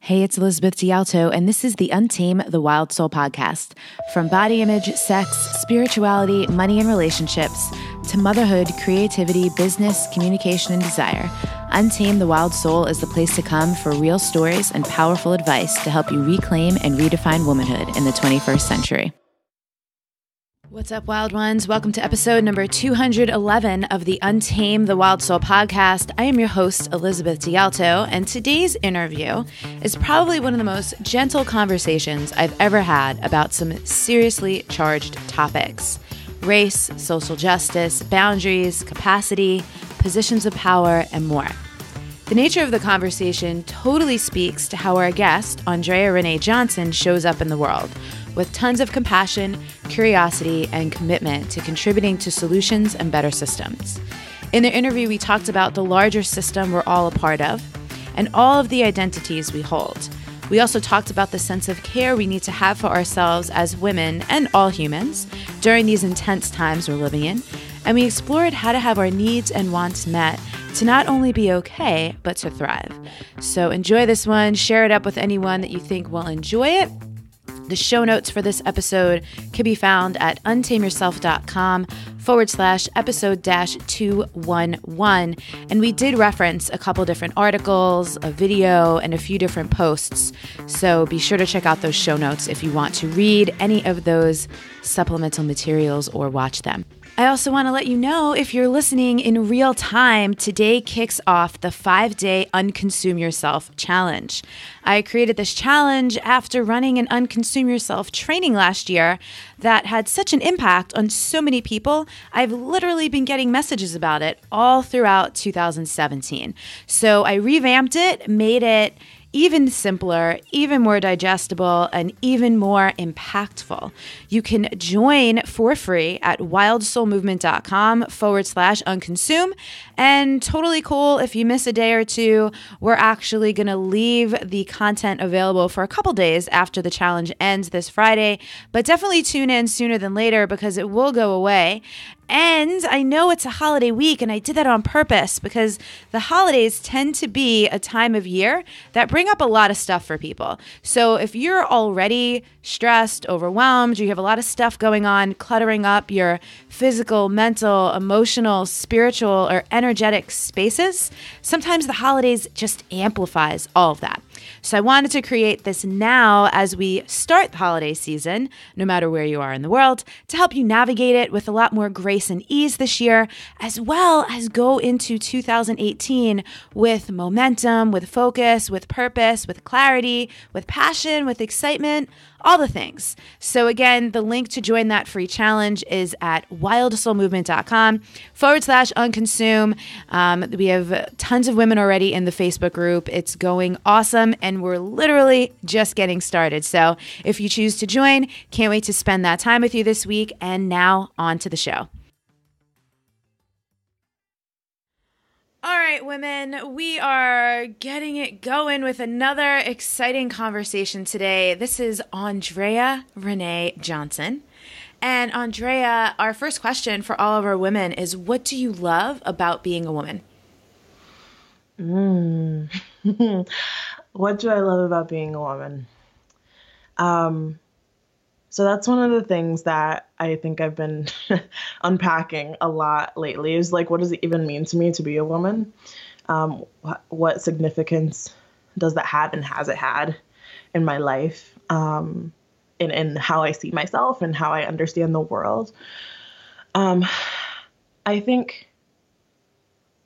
Hey, it's Elizabeth D'Alto, and this is the Untame the Wild Soul podcast. From body image, sex, spirituality, money and relationships, to motherhood, creativity, business, communication, and desire, Untame the Wild Soul is the place to come for real stories and powerful advice to help you reclaim and redefine womanhood in the 21st century. What's up, wild ones? Welcome to episode number 211 of the Untame the Wild Soul podcast. I am your host, Elizabeth D'Alto, and today's interview is probably one of the most gentle conversations I've ever had about some seriously charged topics: race, social justice, boundaries, capacity, positions of power, and more. The nature of the conversation totally speaks to how our guest, Andréa Ranae Johnson, shows up in the world, with tons of compassion, curiosity, and commitment to contributing to solutions and better systems. In the interview, we talked about the larger system we're all a part of and all of the identities we hold. We also talked about the sense of care we need to have for ourselves as women and all humans during these intense times we're living in, and we explored how to have our needs and wants met to not only be okay, but to thrive. So enjoy this one, share it up with anyone that you think will enjoy it. The show notes for this episode can be found at untameyourself.com/episode-211. And we did reference a couple different articles, a video, and a few different posts. So be sure to check out those show notes if you want to read any of those supplemental materials or watch them. I also want to let you know, if you're listening in real time, today kicks off the 5-day Unconsume Yourself challenge. I created this challenge after running an Unconsume Yourself training last year that had such an impact on so many people. I've literally been getting messages about it all throughout 2017. So I revamped it, made it even simpler, even more digestible, and even more impactful. You can join for free at wildsoulmovement.com/unconsume. And totally cool, if you miss a day or two, we're actually going to leave the content available for a couple days after the challenge ends this Friday. But definitely tune in sooner than later because it will go away. And I know it's a holiday week, and I did that on purpose because the holidays tend to be a time of year that bring up a lot of stuff for people. So if you're already stressed, overwhelmed, you have a lot of stuff going on, cluttering up your physical, mental, emotional, spiritual, or energetic spaces, sometimes the holidays just amplifies all of that. So I wanted to create this now as we start the holiday season, no matter where you are in the world, to help you navigate it with a lot more grace and ease this year, as well as go into 2018 with momentum, with focus, with purpose, with clarity, with passion, with excitement, all the things. So again, the link to join that free challenge is at wildsoulmovement.com/unconsume. We have tons of women already in the Facebook group. It's going awesome, and we're literally just getting started. So if you choose to join, can't wait to spend that time with you this week. And now on to the show. All right, women, we are getting it going with another exciting conversation today. This is Andréa Ranae Johnson. And Andréa, our first question for all of our women is, what do you love about being a woman? What do I love about being a woman? So that's one of the things that I think I've been unpacking a lot lately is like, what does it even mean to me to be a woman? What significance does that have and has it had in my life, in how I see myself and how I understand the world? I think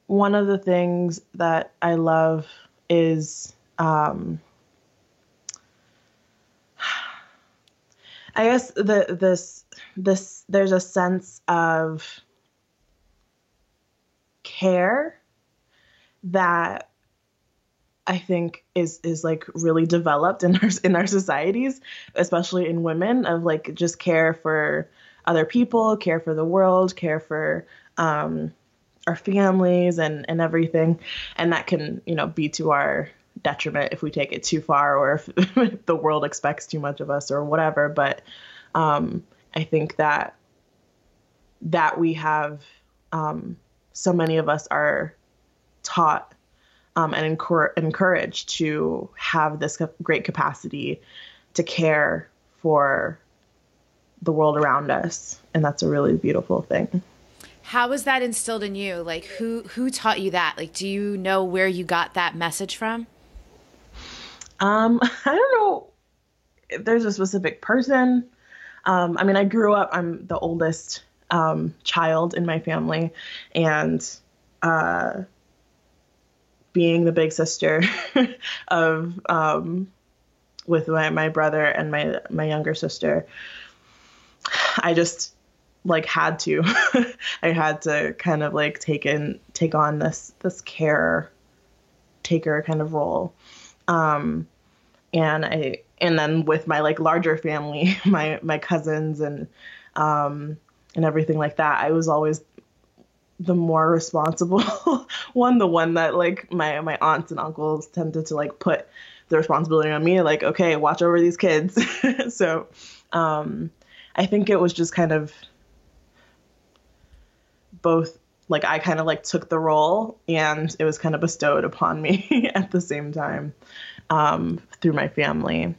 one of the things that I love is I guess there's a sense of care that I think is like really developed in our societies, especially in women, of like just care for other people, care for the world, care for our families and everything. And that can, be to our detriment if we take it too far, or if the world expects too much of us or whatever. But I think that we have, so many of us are taught and encouraged to have this great capacity to care for the world around us. And that's a really beautiful thing. How was that instilled in you? Like, who taught you that? Like, do you know where you got that message from? I don't know if there's a specific person. I mean, I grew up, I'm the oldest child in my family, and being the big sister of with my brother and my younger sister, I just like had to I had to kind of like take on this caretaker kind of role. And then with my like larger family, my cousins and everything like that, I was always the more responsible one, the one that like my aunts and uncles tended to like put the responsibility on me, like, okay, watch over these kids. So I think it was just kind of both, like I kind of like took the role and it was kind of bestowed upon me at the same time through my family.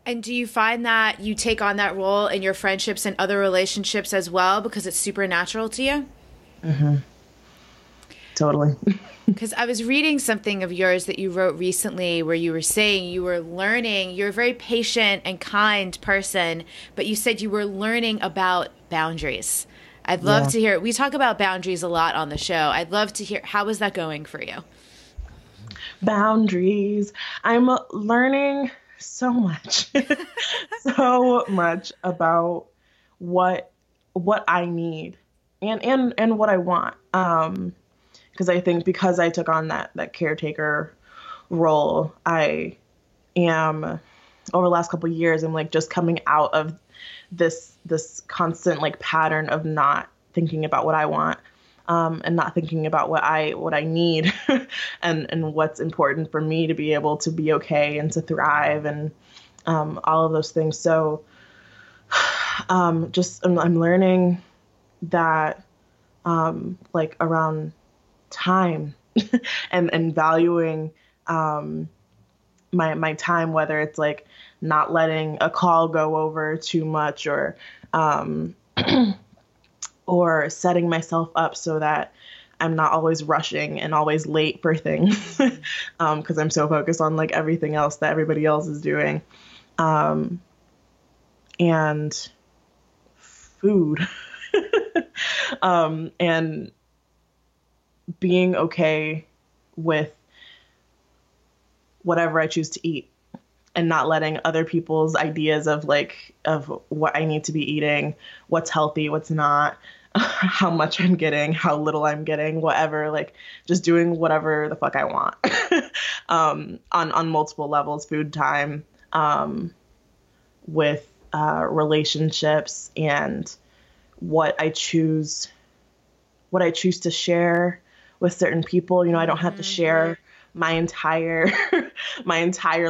And do you find that you take on that role in your friendships and other relationships as well because it's supernatural to you? Mm-hmm. Totally. Because I was reading something of yours that you wrote recently where you were saying you were learning, you're a very patient and kind person, but you said you were learning about boundaries. I'd love to hear, we talk about boundaries a lot on the show. I'd love to hear, how is that going for you? Boundaries. I'm learning so much, so much about what I need and what I want. Because I think because I took on that caretaker role, I am over the last couple of years, I'm like just coming out of this constant like pattern of not thinking about what I want, and not thinking about what I need and what's important for me to be able to be okay and to thrive and all of those things. So I'm learning that like around time and valuing my time, whether it's like not letting a call go over too much or or setting myself up so that I'm not always rushing and always late for things because I'm so focused on like everything else that everybody else is doing. And food and being okay with whatever I choose to eat and not letting other people's ideas of what I need to be eating, what's healthy, what's not, how much I'm getting, how little I'm getting, whatever, like just doing whatever the fuck I want on multiple levels, food, time, with relationships and what I choose to share with certain people. You know, I don't have to share my entire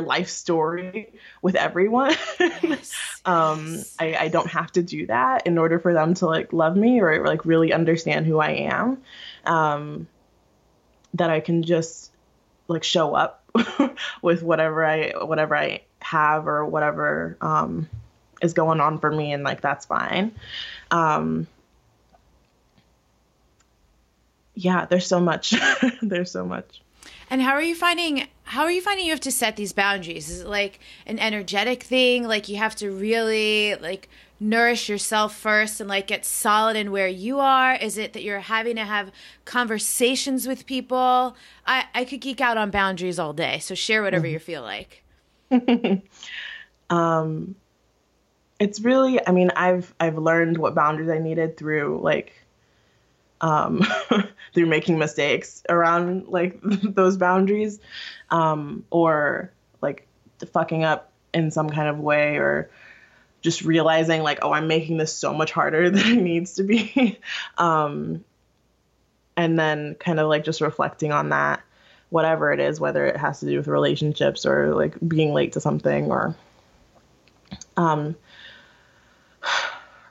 life story with everyone. Yes. I don't have to do that in order for them to like love me or like really understand who I am. That I can just like show up with whatever I have or whatever is going on for me, and like that's fine. Yeah, there's so much. There's so much. And how are you finding you have to set these boundaries? Is it like an energetic thing? Like you have to really like nourish yourself first and like get solid in where you are? Is it that you're having to have conversations with people? I could geek out on boundaries all day. So share whatever you feel like. It's really, I mean, I've learned what boundaries I needed through like through making mistakes around like those boundaries, or like fucking up in some kind of way, or just realizing like, oh, I'm making this so much harder than it needs to be. And then kind of like just reflecting on that, whatever it is, whether it has to do with relationships or like being late to something or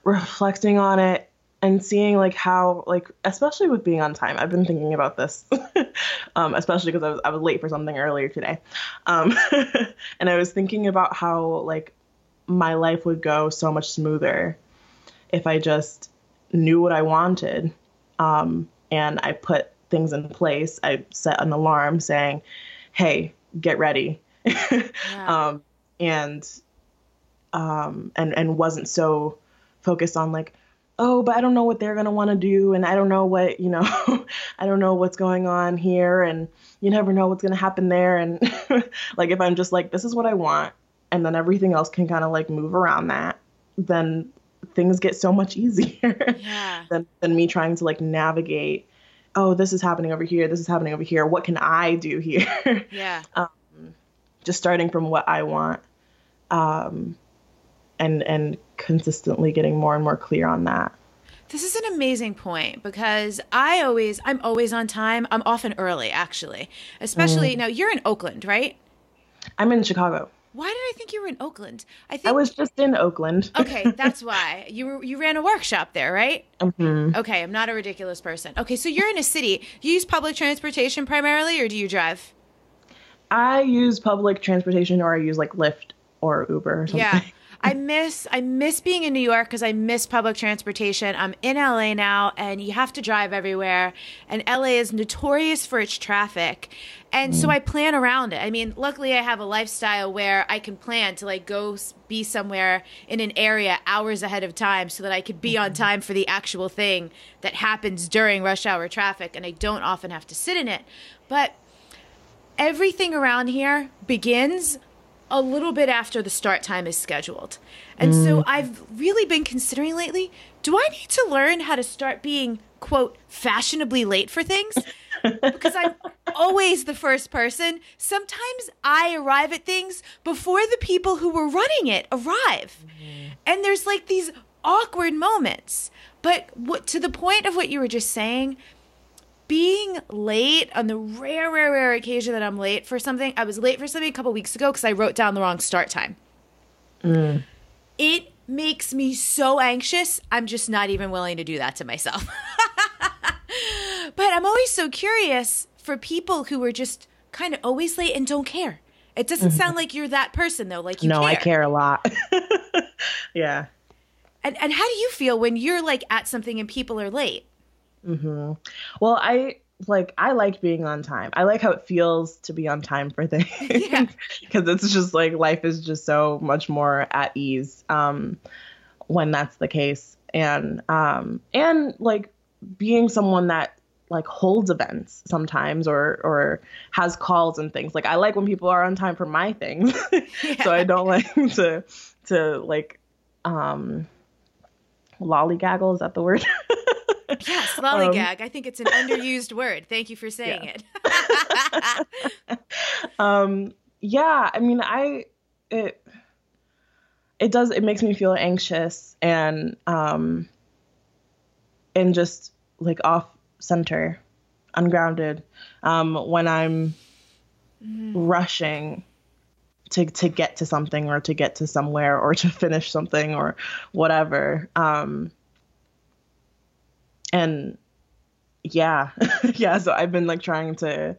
reflecting on it and seeing like how, like, especially with being on time, I've been thinking about this, especially because I was late for something earlier today. And I was thinking about how like my life would go so much smoother if I just knew what I wanted. And I put things in place. I set an alarm saying, hey, get ready. Yeah. And wasn't so focused on like, oh, but I don't know what they're going to want to do. And I don't know what, I don't know what's going on here. And you never know what's going to happen there. And like, if I'm just like, this is what I want, and then everything else can kind of like move around that, then things get so much easier. Yeah. than me trying to like navigate, oh, this is happening over here. This is happening over here. What can I do here? Yeah. Just starting from what I want. And consistently getting more and more clear on that. This is an amazing point, because I'm always on time. I'm often early, actually. Especially now, you're in Oakland, right? I'm in Chicago. Why did I think you were in Oakland? I was just in Oakland. Okay, that's why. You ran a workshop there, right? Mm-hmm. Okay, I'm not a ridiculous person. Okay, so you're in a city. You use public transportation primarily, or do you drive? I use public transportation, or I use like Lyft or Uber or something. Yeah. I miss being in New York because I miss public transportation. I'm in LA now, and you have to drive everywhere. And LA is notorious for its traffic. And so I plan around it. I mean, luckily I have a lifestyle where I can plan to like go be somewhere in an area hours ahead of time so that I could be on time for the actual thing that happens during rush hour traffic. And I don't often have to sit in it. But everything around here begins a little bit after the start time is scheduled. And so I've really been considering lately, do I need to learn how to start being, quote, fashionably late for things? Because I'm always the first person. Sometimes I arrive at things before the people who were running it arrive. And there's like these awkward moments. But to the point of what you were just saying, being late on the rare occasion that I'm late for something. I was late for something a couple weeks ago because I wrote down the wrong start time. It makes me so anxious. I'm just not even willing to do that to myself. But I'm always so curious for people who are just kind of always late and don't care. It doesn't sound like you're that person, though. Like you care. No, I care a lot. Yeah. And how do you feel when you're like at something and people are late? Mm-hmm. Well, I like being on time. I like how it feels to be on time for things. Yeah. Because it's just like life is just so much more at ease when that's the case. And like being someone that like holds events sometimes or has calls and things. Like I like when people are on time for my things. Yeah. So I don't like to like lollygaggle. Is that the word? Yes, lollygag. I think it's an underused word. Thank you for saying it. Yeah, I mean, it makes me feel anxious and just like off center, ungrounded, when I'm rushing to get to something or to get to somewhere or to finish something or whatever. And yeah, so I've been like trying to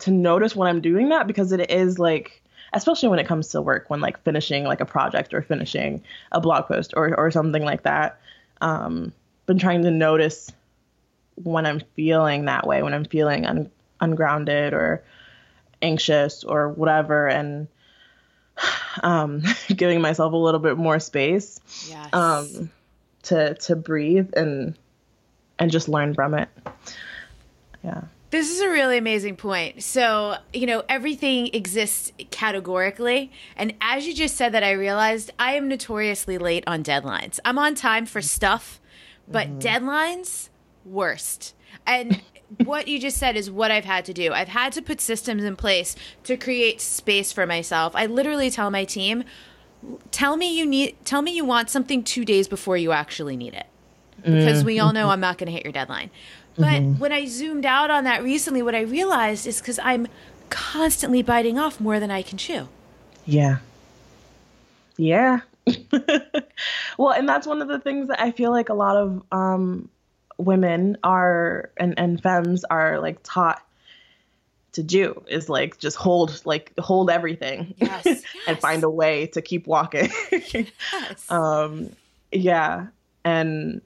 notice when I'm doing that, because it is like, especially when it comes to work, when like finishing like a project or finishing a blog post or something like that. Been trying to notice when I'm feeling that way, when I'm feeling ungrounded or anxious or whatever, and giving myself a little bit more space. Yes. To breathe and just learn from it. Yeah. This is a really amazing point. So, everything exists categorically. And as you just said that, I realized I am notoriously late on deadlines. I'm on time for stuff, but deadlines, worst. And what you just said is what I've had to do. I've had to put systems in place to create space for myself. I literally tell my team, tell me you want something 2 days before you actually need it. Because we all know I'm not going to hit your deadline. But when I zoomed out on that recently, what I realized is because I'm constantly biting off more than I can chew. Yeah. Yeah. Well, and that's one of the things that I feel like a lot of women are and femmes are like taught to do, is like just hold everything. Yes, and yes. find a way to keep walking. Yes. Yeah. And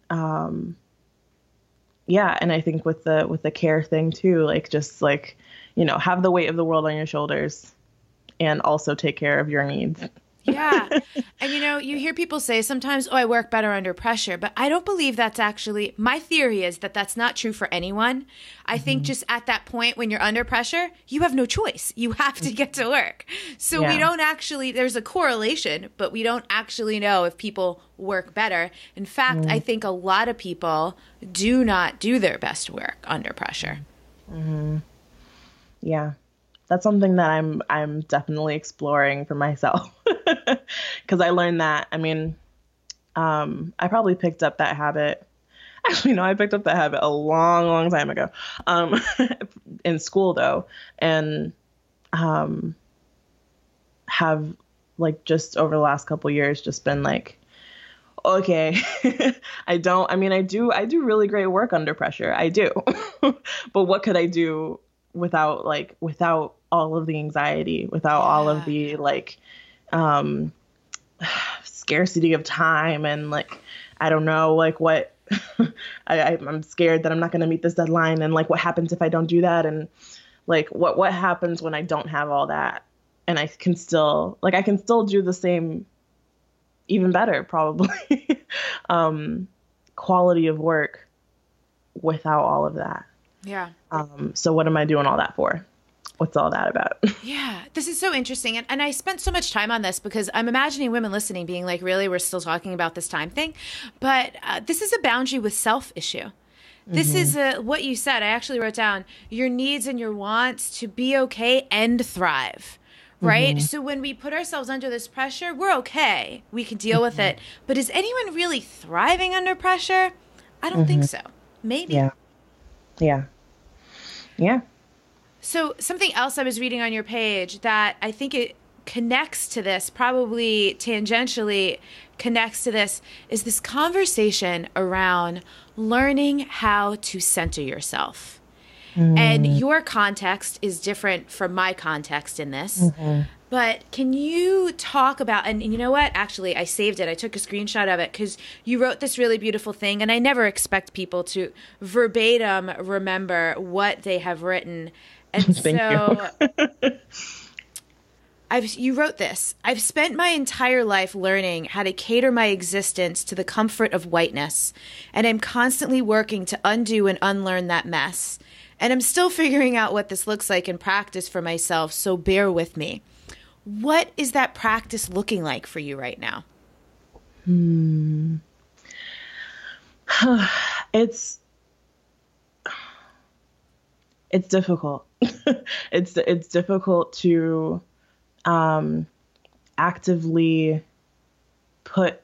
yeah, and I think with the care thing too, like just like, have the weight of the world on your shoulders and also take care of your needs. Yeah. And you hear people say sometimes, oh, I work better under pressure, but I don't believe that's actually, my theory is that that's not true for anyone. I think just at that point when you're under pressure, you have no choice. You have to get to work. So we don't actually, there's a correlation, but we don't actually know if people work better. In fact, I think a lot of people do not do their best work under pressure. Yeah. That's something that I'm definitely exploring for myself, because I learned that. I mean, I probably picked up that habit. Actually, no, I picked up that habit a long, long time ago, in school though, and have like just over the last couple years just been like, okay, I do really great work under pressure. I do, but what could I do without all of the anxiety, without all of the like scarcity of time, and like I don't know, like what I'm scared that I'm not going to meet this deadline, and like what happens if I don't do that, and like what happens when I don't have all that, and I can still do the same, even better probably, quality of work without all of that. Yeah. So what am I doing all that for? What's all that about? Yeah, this is so interesting. And I spent so much time on this because I'm imagining women listening being like, really, we're still talking about this time thing? But this is a boundary with self issue. This is what you said. I actually wrote down your needs and your wants to be okay and thrive. Right? So when we put ourselves under this pressure, we're okay. We can deal with it. But is anyone really thriving under pressure? I don't think so. Maybe. Yeah. So something else I was reading on your page that I think it connects to this, probably tangentially connects to this, is this conversation around learning how to center yourself. And your context is different from my context in this. But can you talk about, and you know what? Actually, I saved it. I took a screenshot of it because you wrote this really beautiful thing. And I never expect people to verbatim remember what they have written. And so you wrote this. I've spent my entire life learning how to cater my existence to the comfort of whiteness. And I'm constantly working to undo and unlearn that mess. And I'm still figuring out what this looks like in practice for myself, so bear with me. What is that practice looking like for you right now? It's difficult. It's difficult to actively put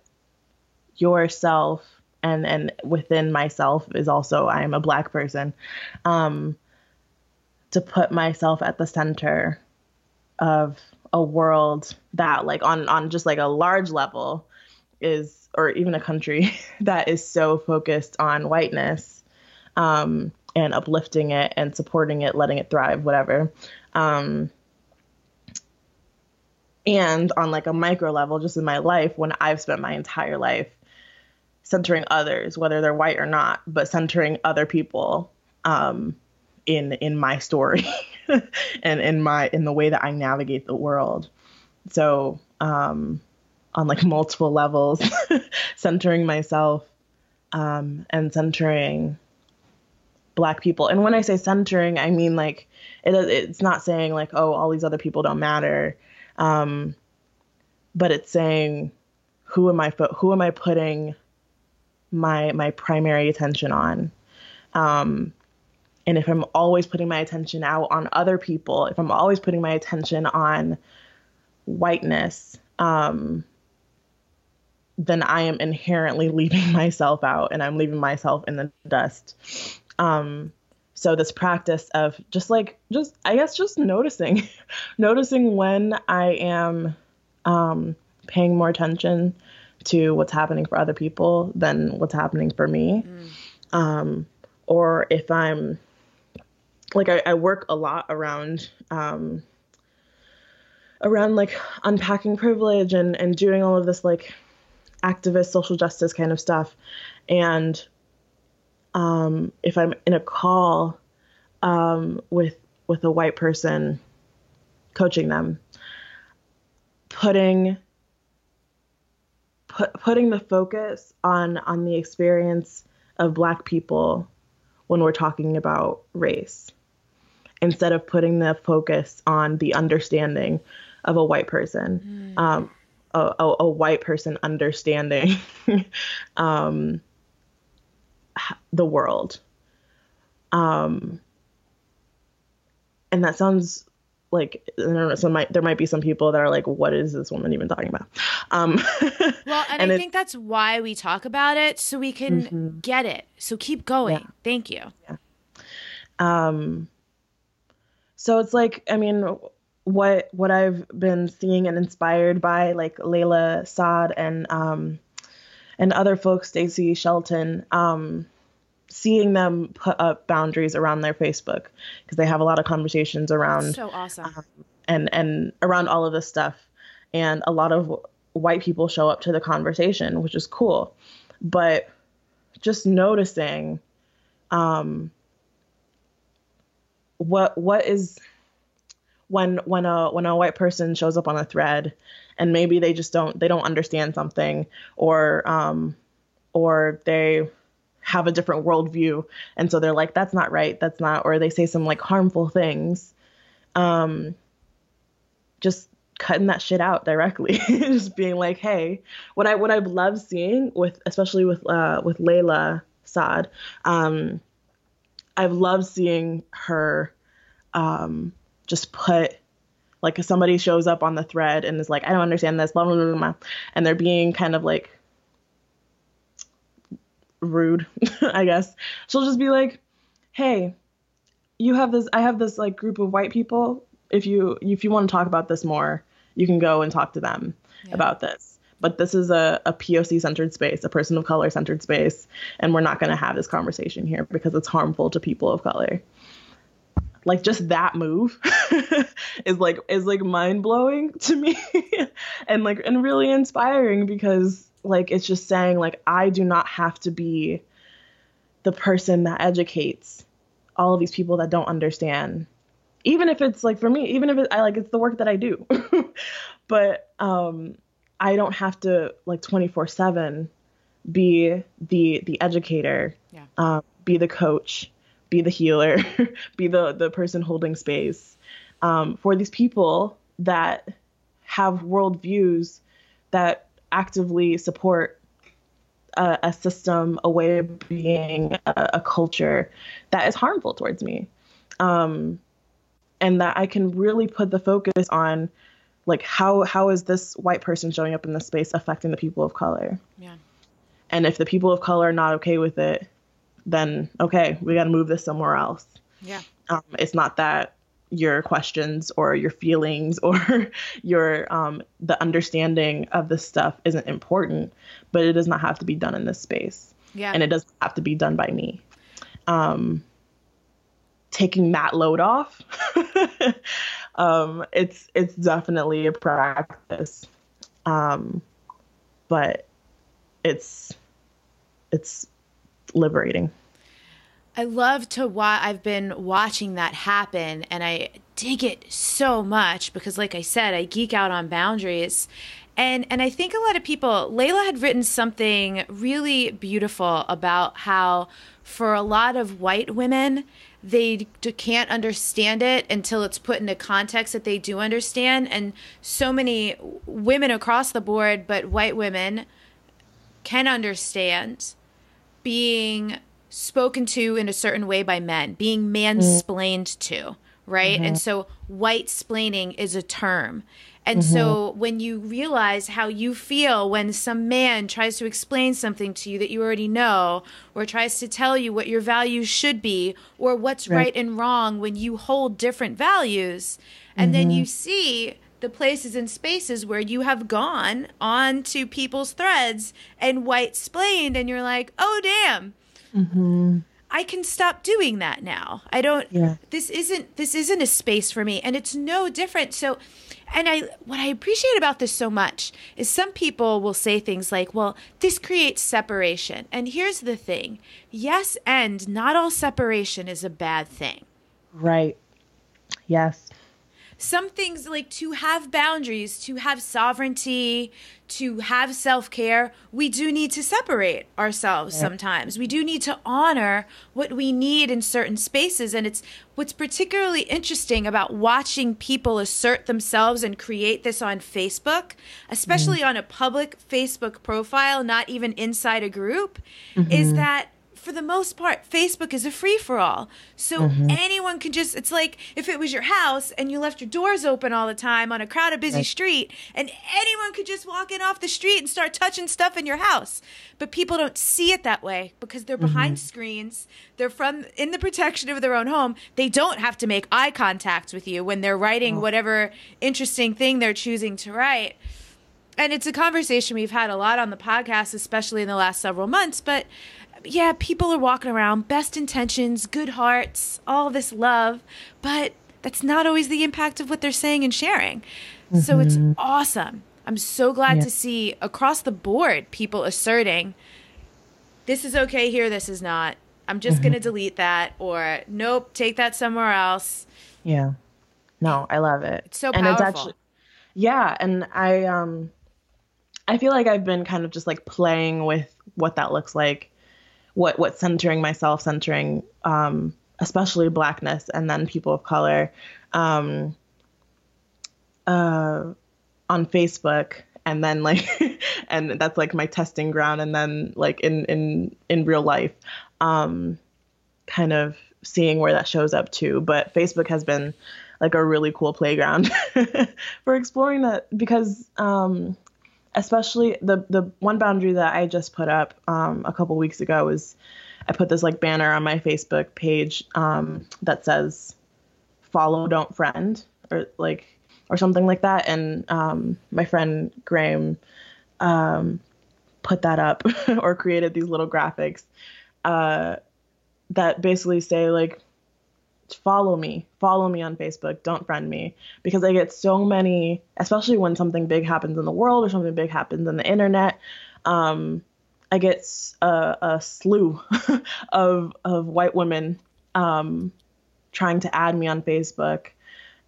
yourself, and within myself is also, I am a Black person, to put myself at the center of a world that, like, on just like a large level is, or even a country that is so focused on whiteness, and uplifting it and supporting it, letting it thrive, whatever. And on like a micro level, just in my life, when I've spent my entire life centering others, whether they're white or not, but centering other people, in my story and in the way that I navigate the world. So, on like multiple levels, centering myself, and centering Black people. And when I say centering, I mean like, it's not saying like, oh, all these other people don't matter. But it's saying, who am I putting my primary attention on? And if I'm always putting my attention out on other people, if I'm always putting my attention on whiteness, then I am inherently leaving myself out, and I'm leaving myself in the dust. So this practice of just noticing when I am paying more attention to what's happening for other people than what's happening for me. Or if I'm like, I work a lot around like unpacking privilege and doing all of this like activist social justice kind of stuff. And if I'm in a call with a white person coaching them, putting the focus on the experience of Black people when we're talking about race, instead of putting the focus on the understanding of a white person, a white person understanding the world. And that sounds like, I don't know, there might be some people that are like, what is this woman even talking about? Well, and I think that's why we talk about it, so we can get it. So keep going. Yeah. Thank you. Yeah. So it's like, I mean, what I've been seeing and inspired by, like Layla Saad and other folks, Stacey Shelton, seeing them put up boundaries around their Facebook, because they have a lot of conversations around. That's so awesome. And around all of this stuff. And a lot of white people show up to the conversation, which is cool. But just noticing what is when a white person shows up on a thread and maybe they don't understand something, or they have a different worldview, and so they're like, that's not right, that's not, or they say some like harmful things, just cutting that shit out directly. Just being like, hey, what I've loved seeing especially with Layla Saad, I've loved seeing her just put, like, if somebody shows up on the thread and is like, I don't understand this, blah, blah, blah, blah, and they're being kind of like rude, I guess, she'll just be like, hey, I have this like group of white people. If you want to talk about this more, you can go and talk to them about this. But this is a POC centered space, a person of color centered space. And we're not going to have this conversation here because it's harmful to people of color. Like, just that move is like mind blowing to me and really inspiring, because like, it's just saying, like, I do not have to be the person that educates all of these people that don't understand. Even if it's like, for me, even if it's the work that I do, but I don't have to like 24/7 be the educator, be the coach, be the healer, be the person holding space for these people that have worldviews that actively support a system, a way of being, a culture that is harmful towards me. And that I can really put the focus on, like, how is this white person showing up in this space affecting the people of color? Yeah. And if the people of color are not okay with it, then, okay, we got to move this somewhere else. Yeah. It's not that your questions or your feelings or your the understanding of this stuff isn't important, but it does not have to be done in this space. Yeah. And it doesn't have to be done by me. Taking that load off, it's definitely a practice, but it's liberating. I love I've been watching that happen, and I dig it so much because, like I said, I geek out on boundaries. And I think a lot of people, Layla had written something really beautiful about how for a lot of white women, they can't understand it until it's put into context that they do understand. And so many women across the board, but white women, can understand being spoken to in a certain way by men, being mansplained to, right? And so white-splaining is a term. And so when you realize how you feel when some man tries to explain something to you that you already know, or tries to tell you what your values should be, or what's right and wrong when you hold different values, and then you see the places and spaces where you have gone on to people's threads and white-splained, and you're like, oh, damn. Mm-hmm. I can stop doing that now. I don't, this isn't a space for me, and it's no different. So, what I appreciate about this so much is some people will say things like, well, this creates separation. And here's the thing. Yes, and not all separation is a bad thing. Right. Yes. Some things, like to have boundaries, to have sovereignty, to have self-care, we do need to separate ourselves sometimes. We do need to honor what we need in certain spaces. And it's what's particularly interesting about watching people assert themselves and create this on Facebook, especially on a public Facebook profile, not even inside a group, is that for the most part, Facebook is a free-for-all. So anyone can just, it's like if it was your house and you left your doors open all the time on a crowded, busy street, and anyone could just walk in off the street and start touching stuff in your house. But people don't see it that way because they're behind screens. They're in the protection of their own home. They don't have to make eye contact with you when they're writing whatever interesting thing they're choosing to write. And it's a conversation we've had a lot on the podcast, especially in the last several months. But yeah, people are walking around, best intentions, good hearts, all this love, but that's not always the impact of what they're saying and sharing. So it's awesome. I'm so glad to see across the board people asserting, this is okay here, this is not. I'm just going to delete that, or nope, take that somewhere else. Yeah. No, I love it. It's so powerful. And it's actually, and I feel like I've been kind of just like playing with what that looks like. What centering myself, especially Blackness and then people of color on Facebook, and then like and that's like my testing ground, and then like in real life, kind of seeing where that shows up too. But Facebook has been like a really cool playground for exploring that, because especially the one boundary that I just put up a couple weeks ago was I put this like banner on my Facebook page that says follow, don't friend, or something like that. And my friend Graham put that up or created these little graphics that basically say like, follow me on Facebook, don't friend me, because I get so many, especially when something big happens in the world or something big happens on the internet. I get a slew of white women trying to add me on Facebook,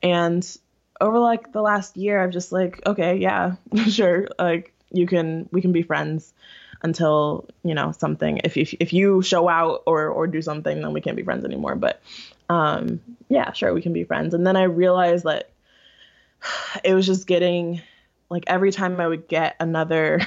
and over like the last year, I've just like, okay, yeah, sure, like we can be friends until something. If you show out or do something, then we can't be friends anymore. But yeah, sure, we can be friends. And then I realized that it was just getting like every time I would get another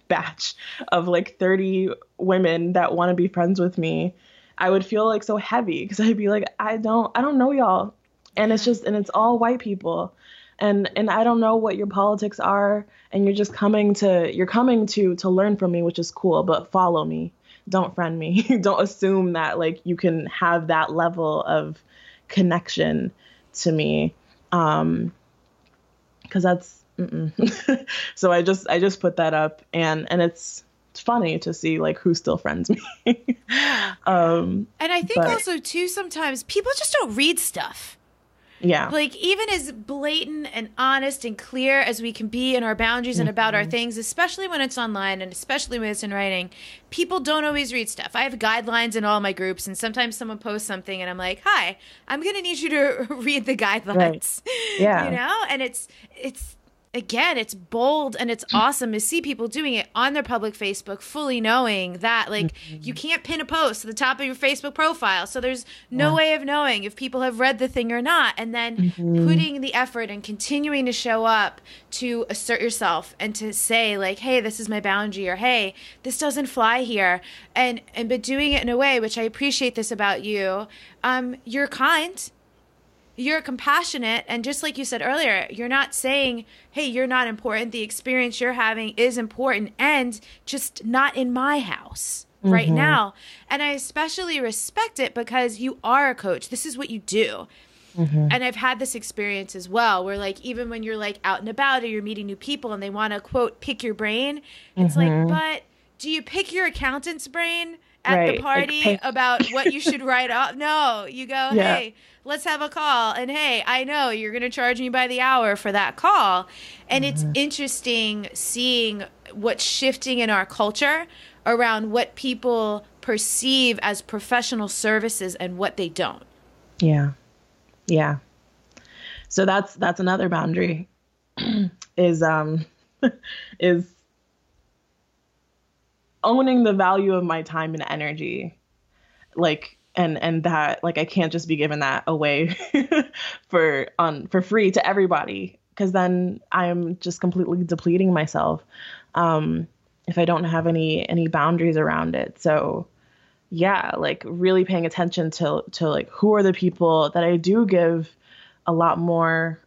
batch of like 30 women that want to be friends with me, I would feel like so heavy, because I'd be like, I don't know y'all. And it's all white people. And I don't know what your politics are, and you're coming to learn from me, which is cool, but follow me. Don't friend me. Don't assume that like you can have that level of connection to me. 'Cause that's, so I just put that up, and it's funny to see like who still friends me. And I think also too, sometimes people just don't read stuff. Yeah. Like, even as blatant and honest and clear as we can be in our boundaries and about our things, especially when it's online and especially when it's in writing, people don't always read stuff. I have guidelines in all my groups, and sometimes someone posts something and I'm like, hi, I'm going to need you to read the guidelines. Right. Yeah. And it's again, it's bold and it's awesome to see people doing it on their public Facebook, fully knowing that, like, you can't pin a post to the top of your Facebook profile. So there's no way of knowing if people have read the thing or not. And then putting the effort and continuing to show up to assert yourself and to say, like, hey, this is my boundary, or hey, this doesn't fly here. But doing it in a way, which I appreciate this about you, you're kind. You're compassionate, and just like you said earlier, you're not saying, hey, you're not important. The experience you're having is important, and just not in my house right now. And I especially respect it because you are a coach. This is what you do. And I've had this experience as well, where like, even when you're like out and about or you're meeting new people and they want to quote, pick your brain. It's like, but do you pick your accountant's brain at the party like, about what you should write off? No, you go, hey, let's have a call. And hey, I know you're going to charge me by the hour for that call. And it's interesting seeing what's shifting in our culture around what people perceive as professional services and what they don't. Yeah. Yeah. So that's another boundary is owning the value of my time and energy. Like, and that, like, I can't just be giving that away for free to everybody, because then I'm just completely depleting myself if I don't have any boundaries around it. So yeah, like really paying attention to like, who are the people that I do give a lot more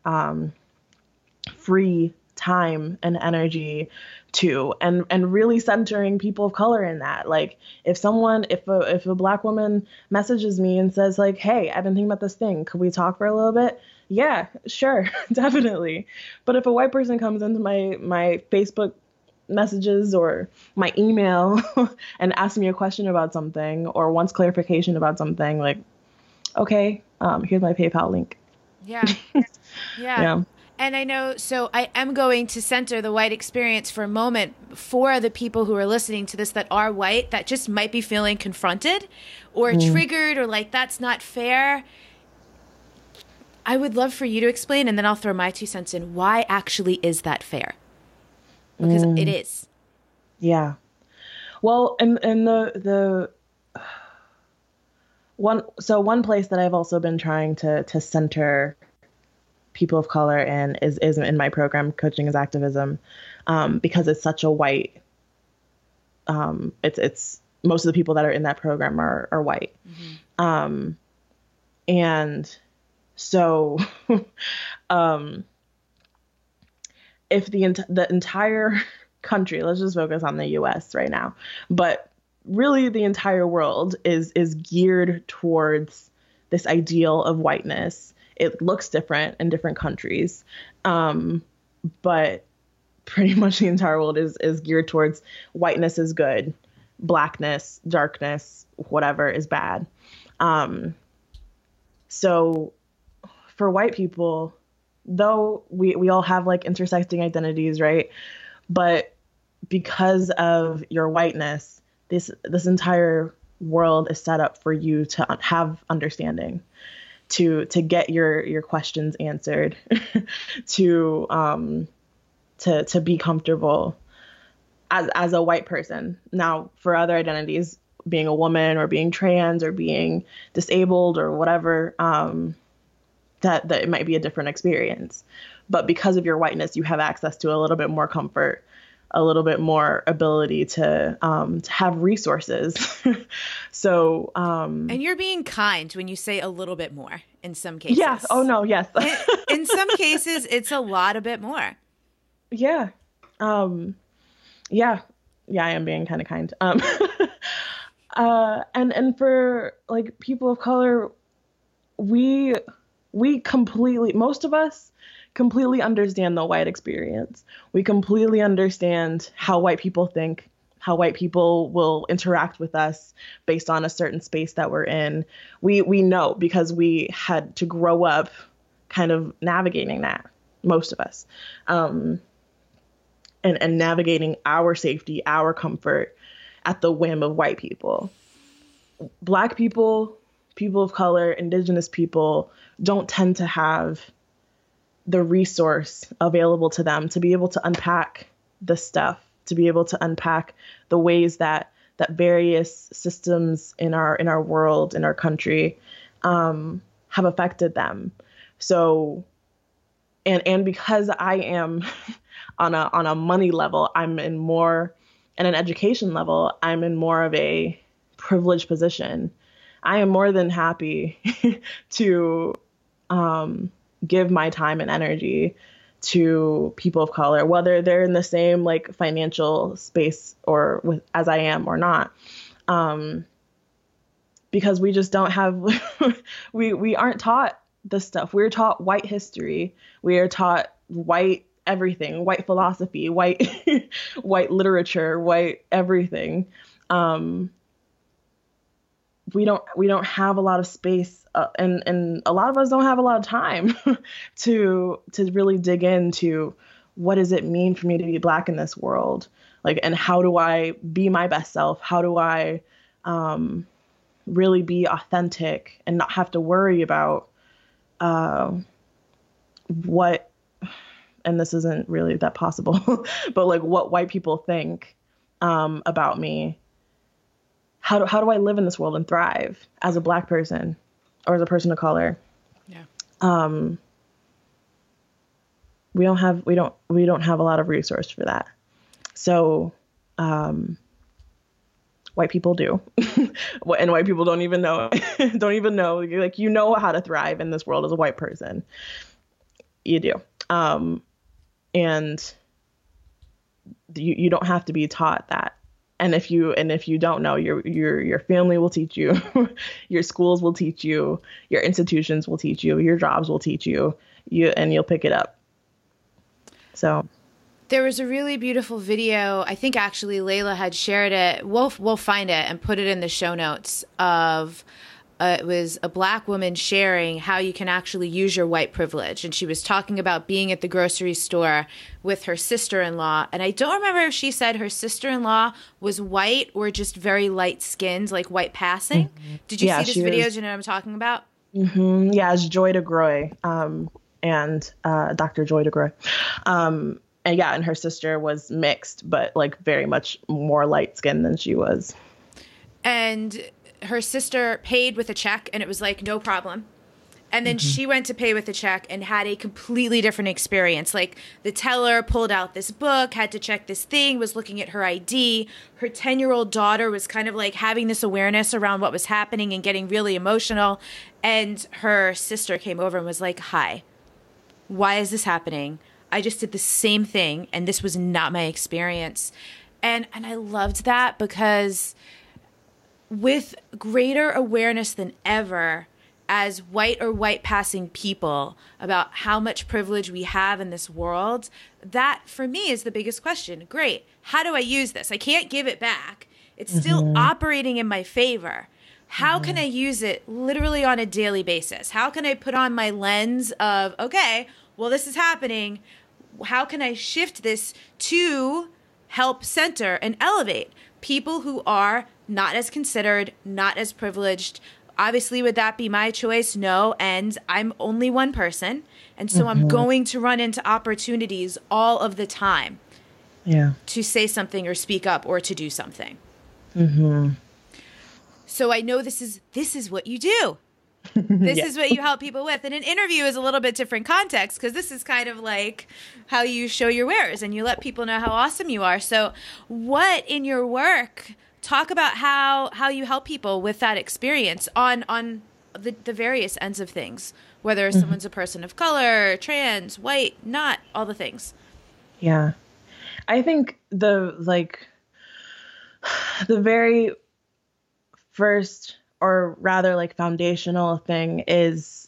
free time and energy to, and really centering people of color in that. Like, if a Black woman messages me and says like, hey, I've been thinking about this thing, could we talk for a little bit? Yeah, sure. Definitely. But if a white person comes into my Facebook messages or my email and asks me a question about something or wants clarification about something, like, okay, here's my PayPal link. Yeah. And I know, so I am going to center the white experience for a moment for the people who are listening to this that are white, that just might be feeling confronted or triggered or like, that's not fair. I would love for you to explain, and then I'll throw my 2 cents in. Why actually is that fair? Because it is. Yeah. Well, and one place that I've also been trying to center people of color in is in my program, Coaching as Activism, because it's such a white, it's most of the people that are in that program are white. And so, if the entire country, let's just focus on the US right now, but really the entire world is geared towards this ideal of whiteness. It looks different in different countries, but pretty much the entire world is geared towards whiteness is good, blackness, darkness, whatever is bad. So for white people, though we all have like intersecting identities, right? But because of your whiteness, this entire world is set up for you to have understanding, to get your questions answered, to be comfortable as a white person. Now, for other identities, being a woman or being trans or being disabled or whatever, that it might be a different experience. But because of your whiteness, you have access to a little bit more comfort, a little bit more ability to have resources. So, and you're being kind when you say a little bit more in some cases. Yeah. Oh no. Yes. in some cases, it's a lot a bit more. Yeah. Yeah. I am being kind of kind. And for like people of color, we completely, most of us completely understand the white experience. We completely understand how white people think, how white people will interact with us based on a certain space that we're in. We know because we had to grow up kind of navigating that, most of us, and navigating our safety, our comfort at the whim of white people. Black people, people of color, indigenous people don't tend to have the resource available to them to be able to unpack the stuff, to be able to unpack the ways that various systems in our world, in our country, have affected them. So, and because I am on a money level, I'm in more, and an education level, I'm in more of a privileged position. I am more than happy to give my time and energy to people of color, whether they're in the same like financial space or as I am or not, because we just don't have we aren't taught the stuff. We're taught white history. We are taught white everything, white philosophy, white white literature, white everything. We don't have a lot of space, and a lot of us don't have a lot of time to really dig into what does it mean for me to be Black in this world, like, and how do I be my best self? How do I really be authentic and not have to worry about what, and this isn't really that possible, but like what white people think about me. How do I live in this world and thrive as a Black person or as a person of color? Yeah. We don't have a lot of resource for that. So, white people do, and white people don't even know, like, you know how to thrive in this world as a white person. You do. And you don't have to be taught that. And if you don't know, your family will teach you, your schools will teach you, your institutions will teach you, your jobs will teach you, and you'll pick it up. So there was a really beautiful video. I think actually Layla had shared it. We'll find it and put it in the show notes of. It was a Black woman sharing how you can actually use your white privilege. And she was talking about being at the grocery store with her sister-in-law. And I don't remember if she said her sister-in-law was white or just very light-skinned, like white passing. Mm-hmm. Did you see this video? Do you know what I'm talking about? Mm-hmm. Yeah, it's Joy DeGroy and Dr. Joy DeGroy. And yeah, and her sister was mixed, but like very much more light-skinned than she was. And her sister paid with a check, and it was like, no problem. And then she went to pay with a check and had a completely different experience. Like, the teller pulled out this book, had to check this thing, was looking at her ID. Her 10-year-old daughter was kind of like having this awareness around what was happening and getting really emotional. And her sister came over and was like, hi, why is this happening? I just did the same thing, and this was not my experience. And I loved that because with greater awareness than ever as white or white passing people about how much privilege we have in this world, that for me is the biggest question. Great. How do I use this? I can't give it back. It's still operating in my favor. How can I use it literally on a daily basis? How can I put on my lens of, okay, well, this is happening. How can I shift this to help center and elevate people who are not as considered, not as privileged? Obviously, would that be my choice? No. And I'm only one person. And so I'm going to run into opportunities all of the time to say something or speak up or to do something. So I know this is what you do. This is what you help people with. And an interview is a little bit different context because this is kind of like how you show your wares and you let people know how awesome you are. So what in your work, talk about how you help people with that experience on the various ends of things, whether someone's a person of color, trans, white, not, all the things. Yeah. I think the very first, or rather like foundational thing is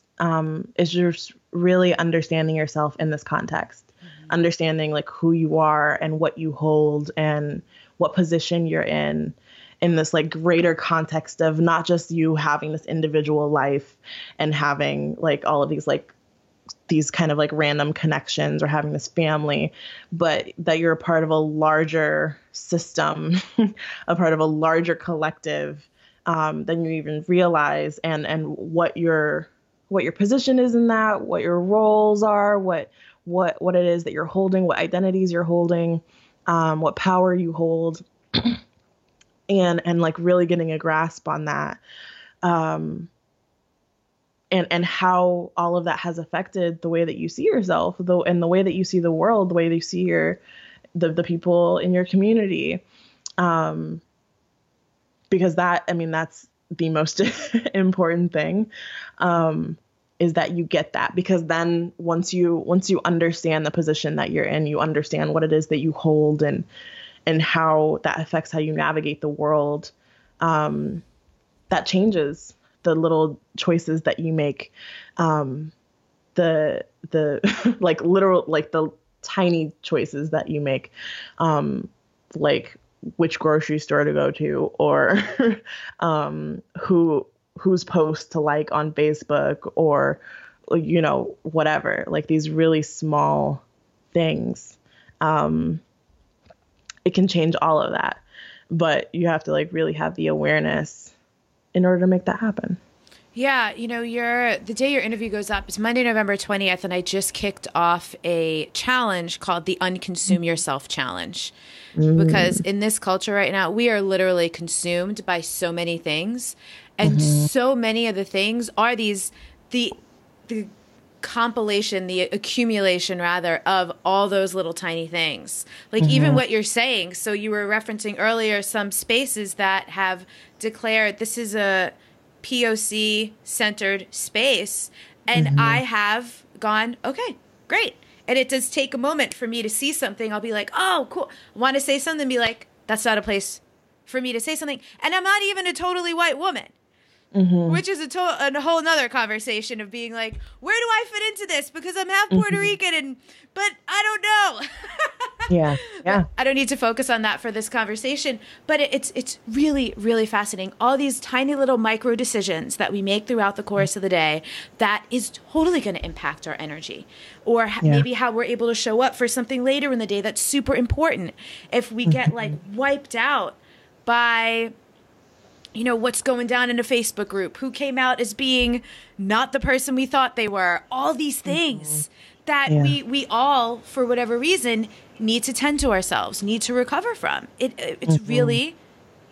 just really understanding yourself in this context, understanding like who you are and what you hold and what position you're in this like greater context of not just you having this individual life and having like all of these like these kind of like random connections or having this family, but that you're a part of a larger system, a part of a larger collective than you even realize, and what your position is in that, what your roles are, what it is that you're holding, what identities you're holding, what power you hold, and like really getting a grasp on that, and how all of that has affected the way that you see yourself, though, and the way that you see the world, the way that you see the people in your community. Because that's the most important thing, is that you get that, because then once you understand the position that you're in, you understand what it is that you hold and how that affects how you navigate the world. That changes the little choices that you make, the like literal, like the tiny choices that you make, like which grocery store to go to, or whose post to like on Facebook, or whatever, like these really small things. It can change all of that, but you have to like really have the awareness in order to make that happen. Yeah, the day your interview goes up is Monday, November 20th, and I just kicked off a challenge called the Unconsume Yourself Challenge. Because in this culture right now, we are literally consumed by so many things, and so many of the things are the compilation, the accumulation rather, of all those little tiny things. Like even what you're saying. So you were referencing earlier some spaces that have declared this is a POC centered space. And I have gone, okay, great. And it does take a moment for me to see something. I'll be like, oh, cool. I want to say something, be like, that's not a place for me to say something. And I'm not even a totally white woman. Which is a whole nother conversation of being like, where do I fit into this? Because I'm half Puerto Rican, but I don't know. Yeah. I don't need to focus on that for this conversation. But it's really, really fascinating. All these tiny little micro decisions that we make throughout the course of the day that is totally going to impact our energy, or maybe how we're able to show up for something later in the day that's super important. If we get like wiped out by what's going down in a Facebook group, who came out as being not the person we thought they were, all these things that we all, for whatever reason, need to tend to ourselves, need to recover from. It's really,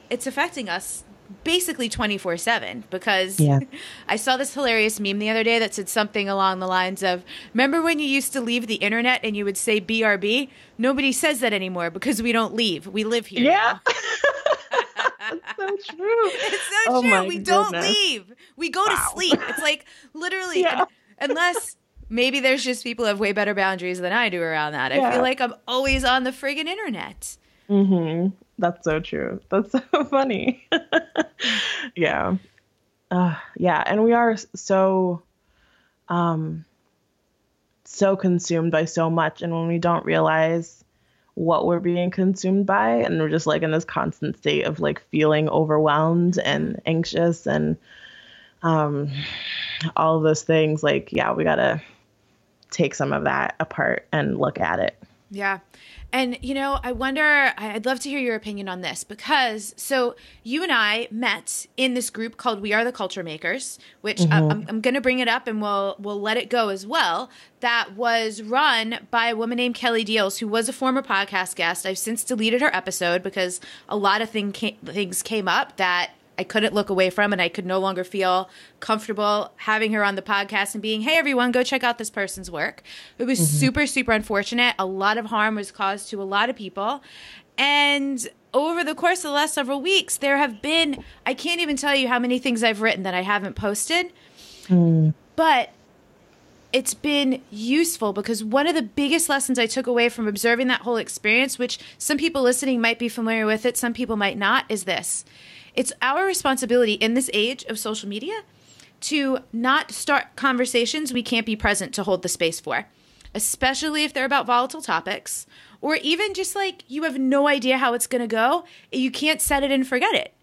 it's affecting us basically 24/7, because I saw this hilarious meme the other day that said something along the lines of, remember when you used to leave the internet and you would say BRB? Nobody says that anymore because we don't leave. We live here. Yeah. That's so true. It's so true. We don't leave. We go to sleep. It's like literally, unless maybe there's just people who have way better boundaries than I do around that. I feel like I'm always on the friggin' internet. That's so true. That's so funny. Yeah. And we are so consumed by so much. And when we don't realize what we're being consumed by, and we're just like in this constant state of like feeling overwhelmed and anxious and all of those things, like, we got to take some of that apart and look at it. Yeah. And, I wonder, I'd love to hear your opinion on this, because so you and I met in this group called We Are the Culture Makers, which I'm going to bring it up and we'll let it go as well. That was run by a woman named Kelly Deals, who was a former podcast guest. I've since deleted her episode because a lot of things came up that I couldn't look away from, and I could no longer feel comfortable having her on the podcast and being, hey, everyone, go check out this person's work. It was super, super unfortunate. A lot of harm was caused to a lot of people. And over the course of the last several weeks, there have been, I can't even tell you how many things I've written that I haven't posted. But it's been useful, because one of the biggest lessons I took away from observing that whole experience, which some people listening might be familiar with it, some people might not, is this. It's our responsibility in this age of social media to not start conversations we can't be present to hold the space for, especially if they're about volatile topics, or even just like you have no idea how it's going to go. You can't set it and forget it.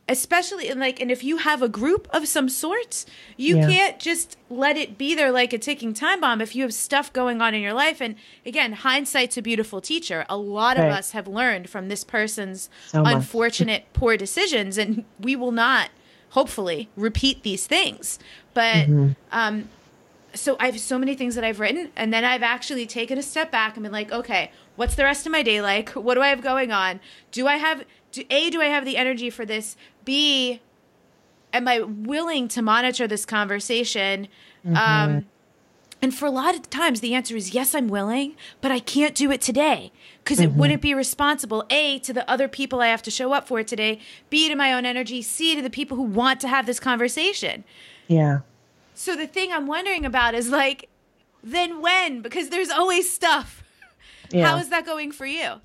Especially and if you have a group of some sorts, you can't just let it be there like a ticking time bomb if you have stuff going on in your life. And again, hindsight's a beautiful teacher. A lot of us have learned from this person's unfortunate poor decisions, and we will not, hopefully, repeat these things. But so I have so many things that I've written, and then I've actually taken a step back and been like, okay, what's the rest of my day like? What do I have going on? Do I have the energy for this? B, am I willing to monitor this conversation? And for a lot of times, the answer is yes, I'm willing, but I can't do it today because it wouldn't be responsible, A, to the other people I have to show up for today, B, to my own energy, C, to the people who want to have this conversation. Yeah. So the thing I'm wondering about is then when? Because there's always stuff. Yeah. How is that going for you?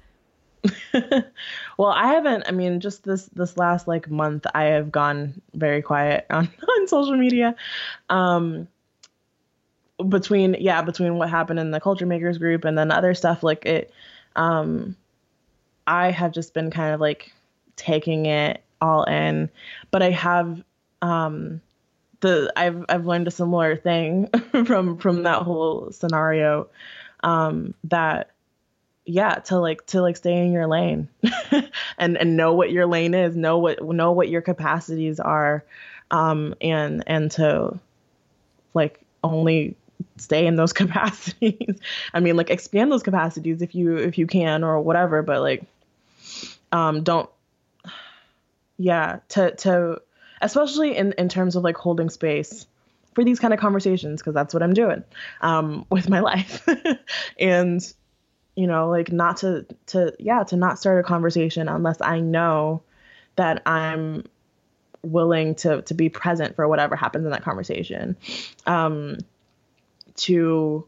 Well, just this last month, I have gone very quiet on social media. between what happened in the Culture Makers group and then other stuff, like it, I have just been kind of like taking it all in, but I have, I've learned a similar thing from that whole scenario, that, yeah, to stay in your lane and know what your lane is, know what your capacities are, and to like only stay in those capacities. I mean, like expand those capacities if you can or whatever, but like, don't, yeah, to especially in terms of like holding space for these kind of conversations, because that's what I'm doing with my life. And like not to not start a conversation unless I know that I'm willing to be present for whatever happens in that conversation. To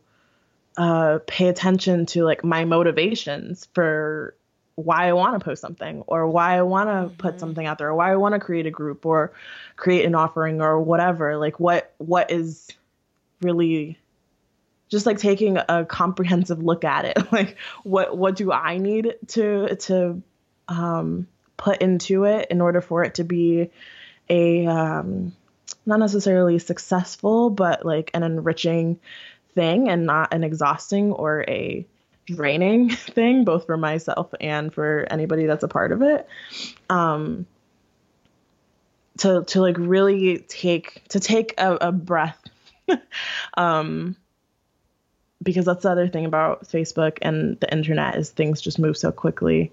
pay attention to like my motivations for why I want to post something, or why I want to put something out there, or why I want to create a group or create an offering or whatever. Like what is really just like taking a comprehensive look at it. Like what do I need to put into it in order for it to be a not necessarily successful, but like an enriching thing and not an exhausting or a draining thing, both for myself and for anybody that's a part of it. To like really take a breath. Because that's the other thing about Facebook and the internet is things just move so quickly.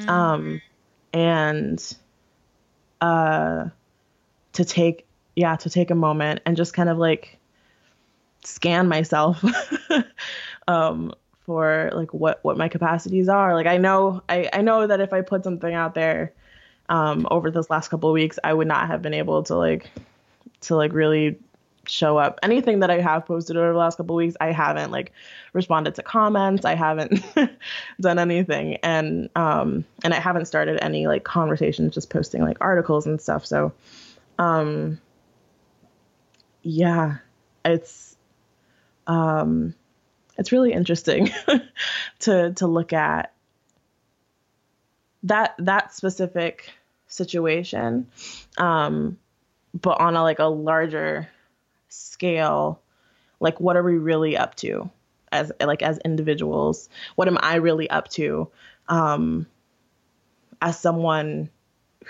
And to take a moment and just kind of like scan myself for like what my capacities are. Like I know that if I put something out there over this last couple of weeks, I would not have been able to really show up. Anything that I have posted over the last couple of weeks, I haven't like responded to comments. I haven't done anything. And I haven't started any like conversations, just posting like articles and stuff. So, yeah, it's really interesting to look at that specific situation. But on a larger scale, like what are we really up to as individuals? What am I really up to as someone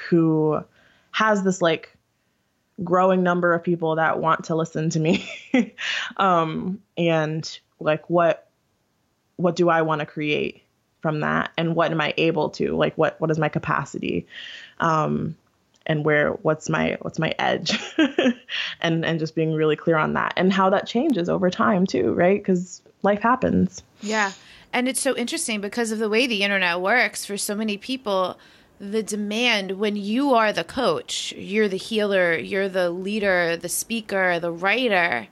who has this like growing number of people that want to listen to me? And like what do I want to create from that, and what am I able to, like what is my capacity, and what's my edge, and just being really clear on that, and how that changes over time too, right? Because life happens. Yeah. And it's so interesting because of the way the internet works for so many people. The demand, when you are the coach, you're the healer, you're the leader, the speaker, the writer,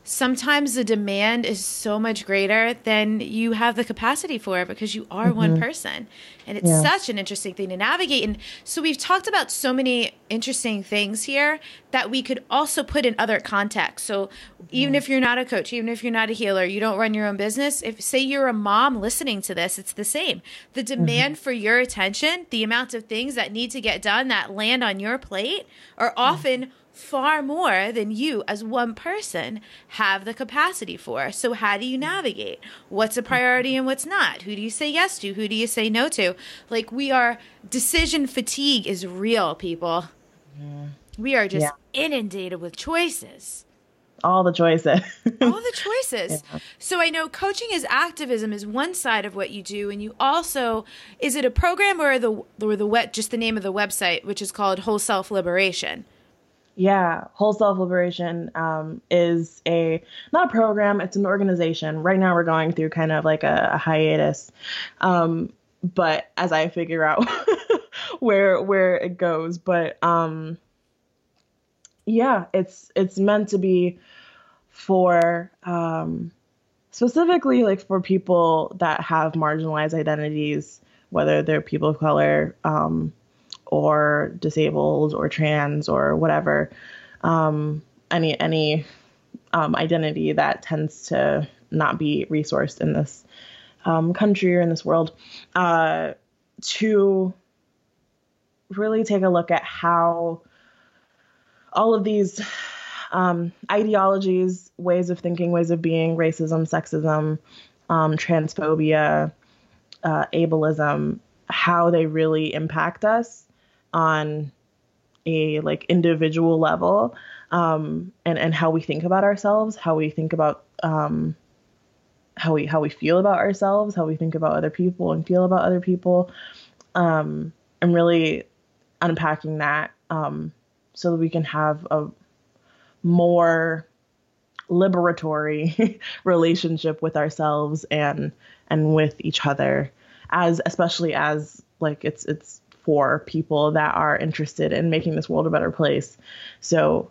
sometimes the demand is so much greater than you have the capacity for, because you are one person. And it's such an interesting thing to navigate. And so we've talked about so many interesting things here that we could also put in other contexts. So even if you're not a coach, even if you're not a healer, you don't run your own business, if say you're a mom listening to this, it's the same. The demand for your attention, the amount of things that need to get done that land on your plate are often far more than you as one person have the capacity for. So how do you navigate? What's a priority and what's not? Who do you say yes to? Who do you say no to? Like decision fatigue is real, people. We are just inundated with choices. All the choices. All the choices. Yeah. So I know coaching as activism is one side of what you do, and you also, is it a program or just the name of the website, which is called Whole SelfLiberation? Yeah, Whole SelfLiberation is not a program, it's an organization. Right now we're going through kind of like a hiatus. But as I figure out where it goes, but it's meant to be for specifically like for people that have marginalized identities, whether they're people of color, or disabled or trans or whatever, any identity that tends to not be resourced in this country or in this world, to really take a look at how all of these ideologies, ways of thinking, ways of being, racism, sexism, transphobia, ableism, how they really impact us on a like individual level, and how we think about ourselves, how we think about how we feel about ourselves, how we think about other people and feel about other people, and really unpacking that, so that we can have a more liberatory relationship with ourselves and with each other, especially as like it's for people that are interested in making this world a better place. So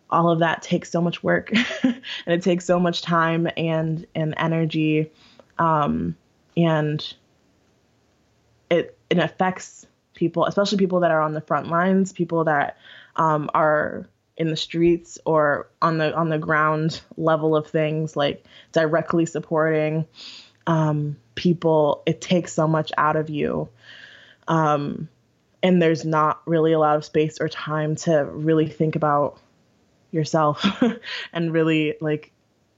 all of that takes so much work and it takes so much time and energy, and it affects people, especially people that are on the front lines, people that are in the streets or on the ground level of things, like directly supporting people. It takes so much out of you. And there's not really a lot of space or time to really think about yourself and really like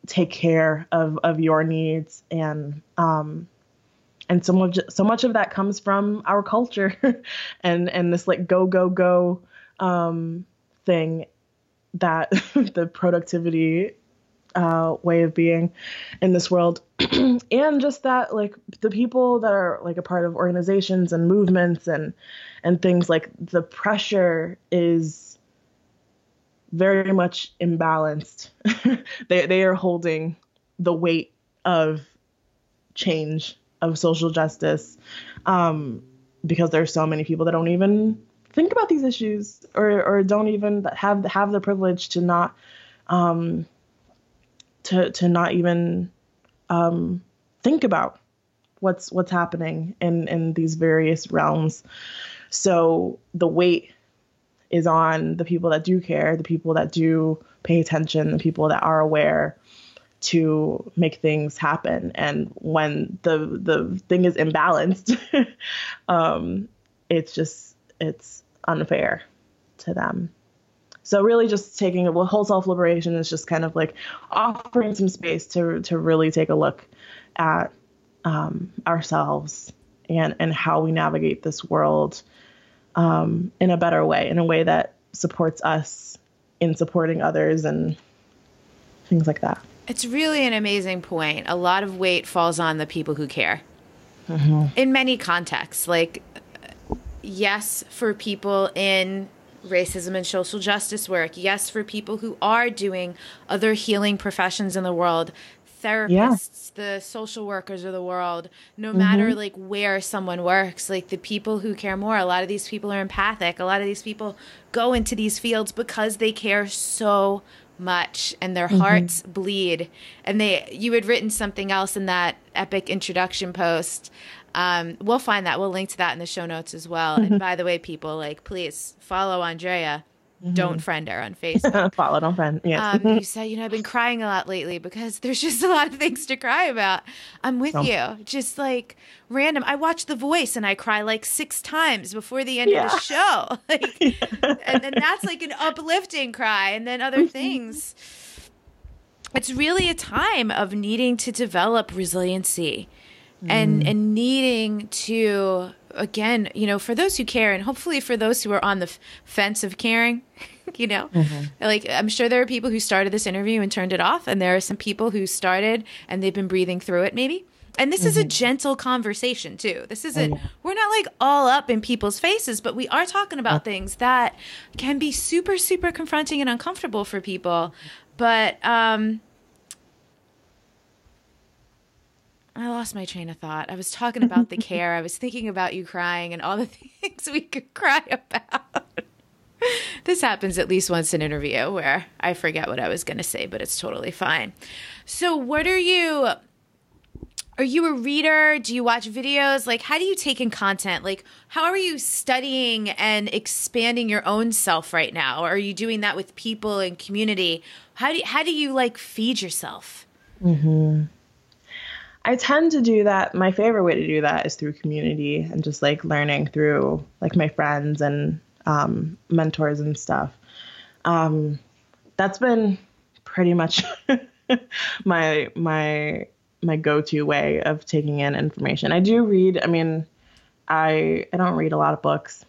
take care of your needs. And so much of that comes from our culture and this like go thing, that the productivity way of being in this world. And just that like the people that are like a part of organizations and movements and things, like the pressure is very much imbalanced. They are holding the weight of change, of social justice, because there's so many people that don't even think about these issues or don't even have the privilege to not to not even think about what's happening in these various realms. So the weight is on the people that do care, the people that do pay attention, the people that are aware, to make things happen. And when the thing is imbalanced, it's unfair to them. So really just taking whole self-liberation is just kind of like offering some space to really take a look at ourselves and how we navigate this world in a better way, in a way that supports us in supporting others and things like that. It's really an amazing point. A lot of weight falls on the people who care. Mm-hmm. In many contexts. Like, yes, for people in racism and social justice work. Yes, for people who are doing other healing professions in the world. Therapists, the social workers of the world, no matter like where someone works, like the people who care more. A lot of these people are empathic. A lot of these people go into these fields because they care so much and their hearts bleed. And you had written something else in that epic introduction post. We'll find that. We'll link to that in the show notes as well. And by the way, people, like, please follow Andrea. Don't friend her on Facebook. Follow, don't friend. Yes. You said, I've been crying a lot lately because there's just a lot of things to cry about. I'm with you. Just like random. I watch The Voice and I cry like 6 times before the end of the show. Like, and then that's like an uplifting cry, and then other things. It's really a time of needing to develop resiliency and needing to, again, for those who care, and hopefully for those who are on the fence of caring, like I'm sure there are people who started this interview and turned it off, and there are some people who started and they've been breathing through it maybe. And this is a gentle conversation too. This isn't, we're not like all up in people's faces, but we are talking about things that can be super, super confronting and uncomfortable for people. But I lost my train of thought. I was talking about the care. I was thinking about you crying and all the things we could cry about. This happens at least once in an interview where I forget what I was going to say, but it's totally fine. So what are you Are you a reader? Do you watch videos? Like, how do you take in content? Like, how are you studying and expanding your own self right now? Or are you doing that with people and community? How do you like feed yourself? Mm-hmm. I tend to do that. My favorite way to do that is through community and just like learning through like my friends and mentors and stuff. That's been pretty much my go-to way of taking in information. I do read. I mean, I don't read a lot of books.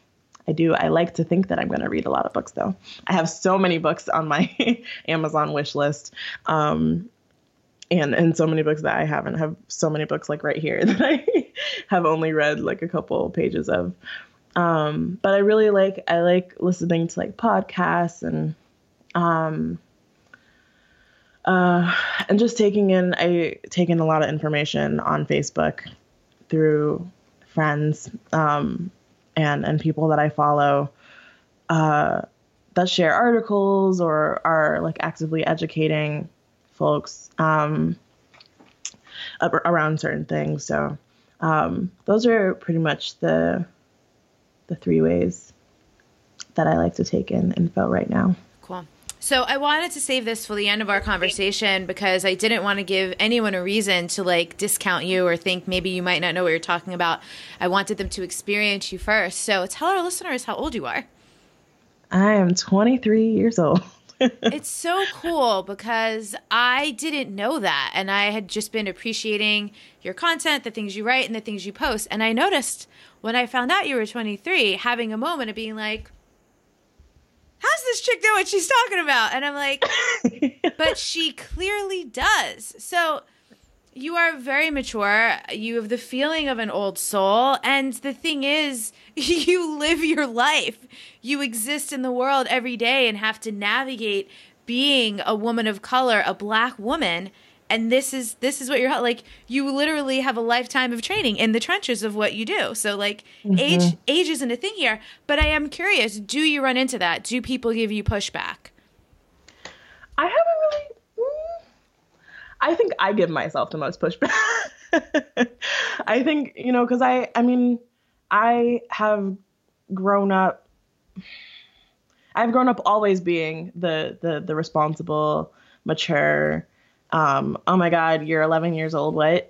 I like to think that I'm going to read a lot of books, though. I have so many books on my Amazon wish list. And so many books that I haven't, have so many books like right here that I have only read like a couple pages of. But I really I like listening to like podcasts and just I take in a lot of information on Facebook through friends, and people that I follow, that share articles or are like actively educating folks, around certain things. So, those are pretty much the three ways that I like to take in info right now. Cool. So I wanted to save this for the end of our conversation because I didn't want to give anyone a reason to like discount you or think maybe you might not know what you're talking about. I wanted them to experience you first. So tell our listeners how old you are. I am 23 years old. It's so cool because I didn't know that. And I had just been appreciating your content, the things you write and the things you post. And I noticed when I found out you were 23, having a moment of being like, how's this chick know what she's talking about? And I'm like, but she clearly does. So you are very mature. You have the feeling of an old soul. And the thing is, you live your life. You exist in the world every day and have to navigate being a woman of color, a Black woman. And this is what you're like. You literally have a lifetime of training in the trenches of what you do. So like age isn't a thing here. But I am curious, do you run into that? Do people give you pushback? I haven't really. I think I give myself the most pushback. I think, because I mean, I've grown up always being the responsible, mature, oh my God, you're 11 years old, what?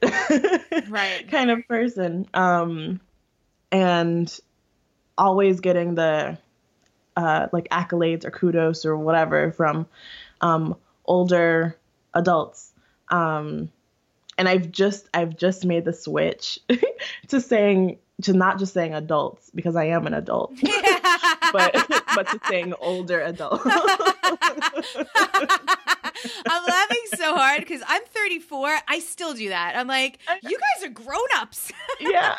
Right. kind of person. And always getting the like accolades or kudos or whatever from older adults. And I've just made the switch to not just saying adults, because I am an adult, but to saying older adults. I'm laughing so hard because I'm 34. I still do that. I'm like, you guys are grown-ups. Yeah.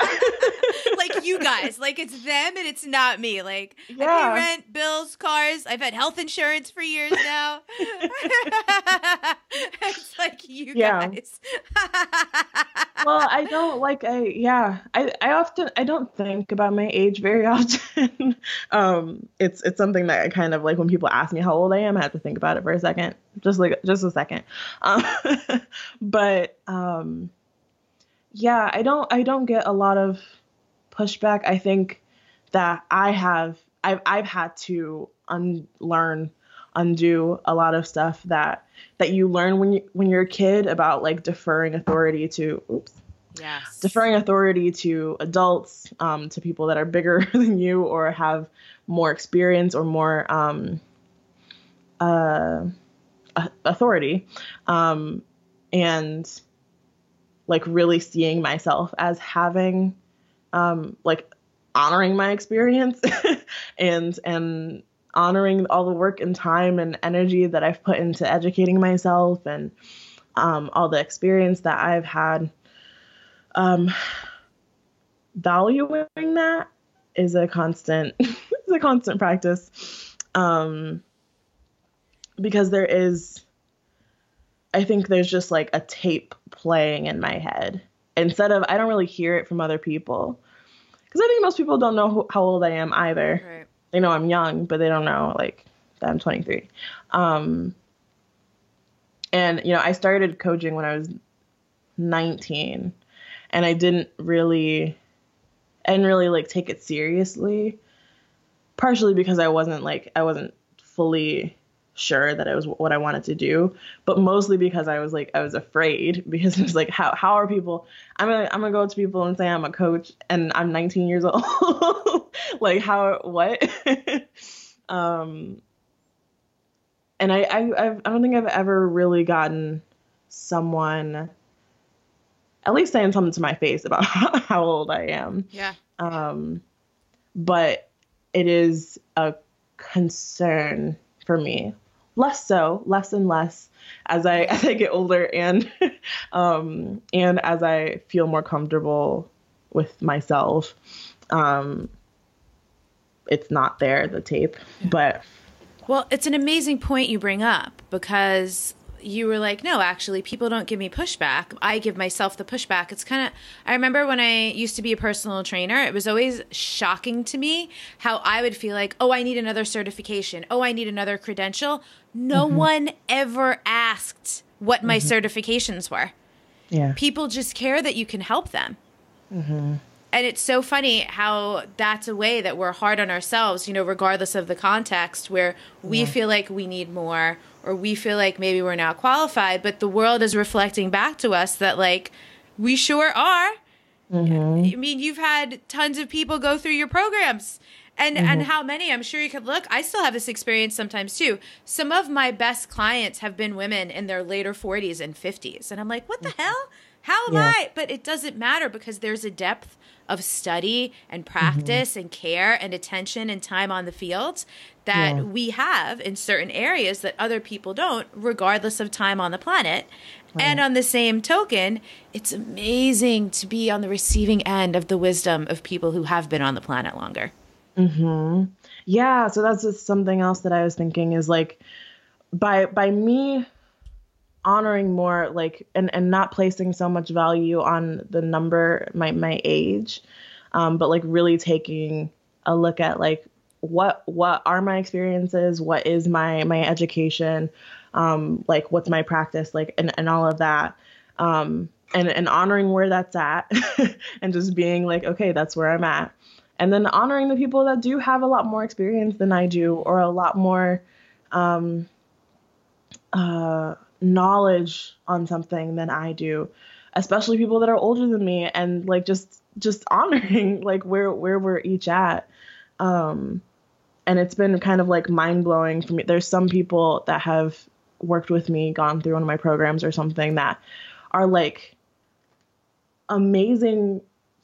Like you guys. Like it's them and it's not me. Like yeah. I pay rent, bills, cars. I've had health insurance for years now. It's like you guys. Well, I don't I don't think about my age very often. It's something that I kind of like when people ask me how old I am, I have to think about it for a second. Just a second. But I don't get a lot of pushback. I think that I've had to undo a lot of stuff that you learn when you're a kid about like deferring authority to adults, to people that are bigger than you or have more experience or more authority, and like really seeing myself as having like honoring my experience and honoring all the work and time and energy that I've put into educating myself and all the experience that I've had. Valuing that is a constant practice, because I think there's just like a tape playing in my head instead of, I don't really hear it from other people, because I think most people don't know how old I am either. Right. They know I'm young, but they don't know like that I'm 23. And I started coaching when I was 19. And I didn't really like take it seriously, partially because I wasn't fully sure that it was what I wanted to do, but mostly because I was afraid, because it was like, how are people, I'm gonna go to people and say I'm a coach and I'm 19 years old. Like, what? And I don't think I've ever really gotten someone at least saying something to my face about how old I am. Yeah. But it is a concern for me. Less and less as I get older, and as I feel more comfortable with myself. It's not there, the tape, but. Well, it's an amazing point you bring up, because you were like, no, actually, people don't give me pushback. I give myself the pushback. It's kind of, I remember when I used to be a personal trainer, it was always shocking to me how I would feel like, oh, I need another certification. Oh, I need another credential. No one ever asked what my certifications were. Yeah. People just care that you can help them. And it's so funny how that's a way that we're hard on ourselves, regardless of the context, where we feel like we need more, or we feel like maybe we're not qualified, but the world is reflecting back to us that, like, we sure are. I mean, you've had tons of people go through your programs. And how many? I'm sure you could look. I still have this experience sometimes too. Some of my best clients have been women in their later 40s and 50s. And I'm like, what the hell? How am I? But it doesn't matter, because there's a depth of study and practice and care and attention and time on the field that we have in certain areas that other people don't, regardless of time on the planet. And on the same token, it's amazing to be on the receiving end of the wisdom of people who have been on the planet longer. Yeah. So that's just something else that I was thinking is, like, by me honoring more, like, and not placing so much value on the number, my age, but like really taking a look at, like, what are my experiences? What is my education? Like, what's my practice? Like, and all of that. And honoring where that's at and just being like, okay, that's where I'm at. And then honoring the people that do have a lot more experience than I do, or a lot more knowledge on something than I do, especially people that are older than me, and like just honoring like where we're each at. And it's been kind of like mind blowing for me. There's some people that have worked with me, gone through one of my programs or something, that are like amazing,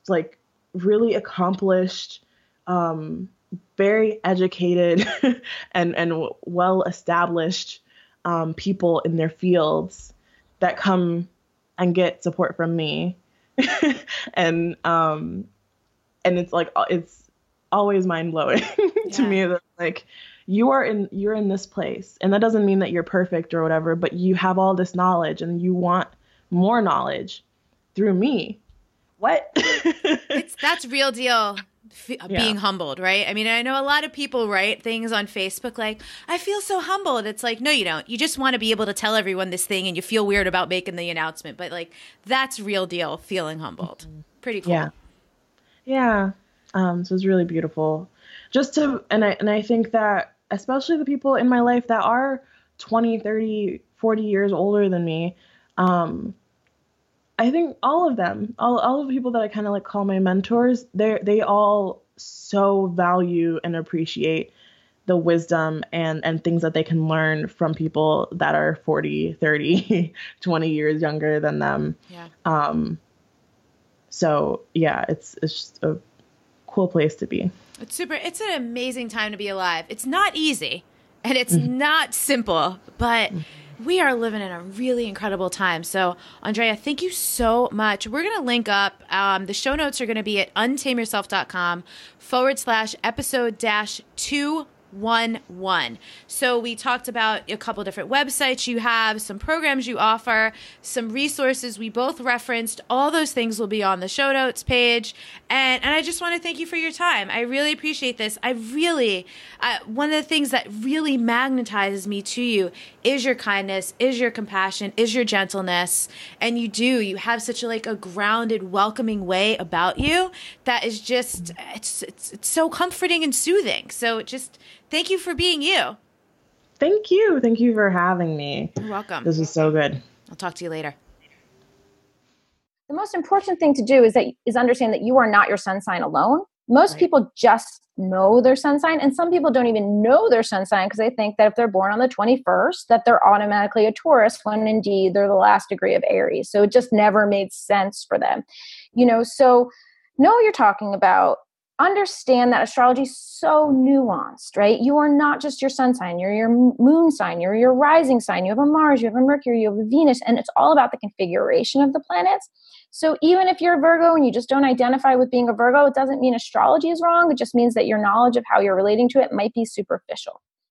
like really accomplished, very educated and well established people in their fields that come and get support from me. And it's like, it's always mind blowing to me that, like, you're in this place, and that doesn't mean that you're perfect or whatever, but you have all this knowledge and you want more knowledge through me. What? That's real deal. Being humbled, right? I mean, I know a lot of people write things on Facebook like, I feel so humbled. It's like, no, you don't. You just want to be able to tell everyone this thing, and you feel weird about making the announcement. But like, that's real deal, feeling humbled. Pretty cool. Yeah. So it's really beautiful. And I think that especially the people in my life that are 20, 30, 40 years older than me, I think all of them, all of the people that I kind of like call my mentors, they all so value and appreciate the wisdom and things that they can learn from people that are 40, 30, 20 years younger than them. Yeah. So yeah, it's just a cool place to be. It's an amazing time to be alive. It's not easy and it's not simple, but we are living in a really incredible time. So, Andréa, thank you so much. We're going to link up. The show notes are going to be at untameyourself.com/episode-2 1-1. So we talked about a couple different websites you have, some programs you offer, some resources we both referenced. All those things will be on the show notes page. And I just want to thank you for your time. I really appreciate this. I really, one of the things that really magnetizes me to you is your kindness, is your compassion, is your gentleness. And you have such a grounded, welcoming way about you that is just, it's so comforting and soothing. So just thank you for being you. Thank you. Thank you for having me. You're welcome. This is so good. I'll talk to you later. The most important thing to do is understand that you are not your sun sign alone. Most people just know their sun sign, and some people don't even know their sun sign because they think that if they're born on the 21st, that they're automatically a Taurus, when indeed they're the last degree of Aries. So it just never made sense for them. So know what you're talking about. Understand that astrology is so nuanced, right? You are not just your sun sign, you're your moon sign, you're your rising sign, you have a Mars, you have a Mercury, you have a Venus, and it's all about the configuration of the planets. So even if you're a Virgo and you just don't identify with being a Virgo, it doesn't mean astrology is wrong. It just means that your knowledge of how you're relating to it might be superficial.